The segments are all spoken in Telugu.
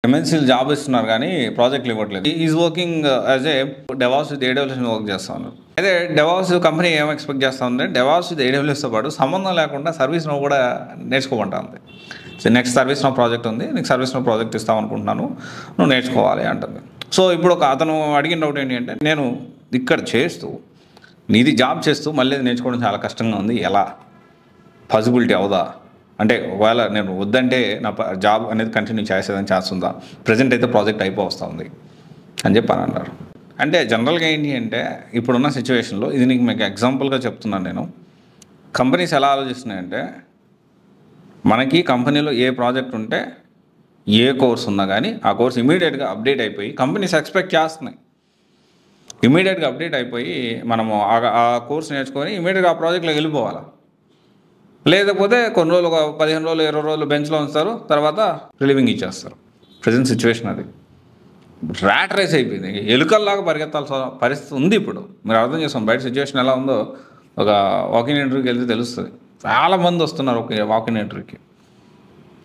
ఎంఎన్సీలు జాబ్ ఇస్తున్నారు కానీ ప్రాజెక్టులు ఇవ్వట్లేదు. Is working as a DevOps with AWS work చేస్తా ఉన్నారు. అయితే డెవాప్స్ కంపెనీ ఏం ఎక్స్పెక్ట్ చేస్తా ఉంది, డెవాప్స్ విత్ ఏడబ్ల్యూఎస్తో పాటు సంబంధం లేకుండా సర్వీస్ నో కూడా నేర్చుకోమంటా ఉంది. సో నెక్స్ట్ సర్వీస్ నో ప్రాజెక్ట్ ఉంది, నీకు సర్వీస్ నో ప్రాజెక్ట్ ఇస్తాం అనుకుంటున్నాను, నువ్వు నేర్చుకోవాలి అంటుంది. సో ఇప్పుడు అతను అడిగిన డౌట్ ఏంటి అంటే, నేను ఇక్కడ చేస్తూ నీది జాబ్ చేస్తూ మళ్ళీ నేర్చుకోవడం చాలా కష్టంగా ఉంది, ఎలా పాసిబిలిటీ అవుదా అంటే, ఒకవేళ నేను వద్దంటే నా జాబ్ అనేది కంటిన్యూ చేసేదని ఛాన్స్ ఉందా, ప్రజెంట్ అయితే ప్రాజెక్ట్ అయిపోవస్తూ ఉంది అని చెప్పి అని అన్నారు. అంటే జనరల్గా ఏంటి అంటే, ఇప్పుడున్న సిచ్యువేషన్లో ఇది నీకు మీకు ఎగ్జాంపుల్గా చెప్తున్నాను నేను. కంపెనీస్ ఎలా ఆలోచిస్తున్నాయంటే, మనకి కంపెనీలో ఏ ప్రాజెక్ట్ ఉంటే ఏ కోర్స్ ఉన్నా కానీ ఆ కోర్స్ ఇమీడియట్గా అప్డేట్ అయిపోయి కంపెనీస్ ఎక్స్పెక్ట్ చేస్తున్నాయి. ఇమీడియట్గా అప్డేట్ అయిపోయి మనము ఆ కోర్స్ నేర్చుకొని ఇమీడియట్గా ఆ ప్రాజెక్ట్లోకి వెళ్ళిపోవాలి. లేకపోతే కొన్ని రోజులు, ఒక 15 రోజులు 20 రోజులు బెంచ్లో ఉంచుతారు, తర్వాత రిలీవింగ్ ఇచ్చేస్తారు. ప్రజెంట్ సిచ్యువేషన్ అది. ర్యాట్ రేస్ అయిపోయింది, ఎలుకల్లాగా పరిగెత్తాల్సిన పరిస్థితి ఉంది ఇప్పుడు. మీరు అర్థం చేసుకోండి బయట సిచ్యువేషన్ ఎలా ఉందో. ఒక వాకింగ్ ఇంటర్వ్యూకి వెళ్తే తెలుస్తుంది, చాలామంది వస్తున్నారు ఒక వాకింగ్ ఇంటర్వ్యూకి.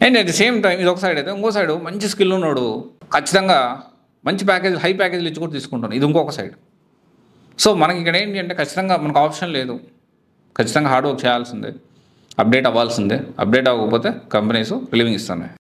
And at the same time ఇది ఒక సైడ్ అయితే, ఇంకో సైడ్ మంచి స్కిల్ ఉన్నాడు, ఖచ్చితంగా మంచి ప్యాకేజ్, హై ప్యాకేజీలు ఇచ్చి కూడా తీసుకుంటాను, ఇది ఇంకొక సైడ్. సో మనకి ఇక్కడ ఏంటి అంటే, ఖచ్చితంగా మనకు ఆప్షన్ లేదు, ఖచ్చితంగా హార్డ్ వర్క్ చేయాల్సిందే, అప్డేట్ అవ్వాల్సిందే. అప్డేట్ అవ్వకపోతే కంపెనీస్ రిలీవింగ్ ఇస్తున్నాయి.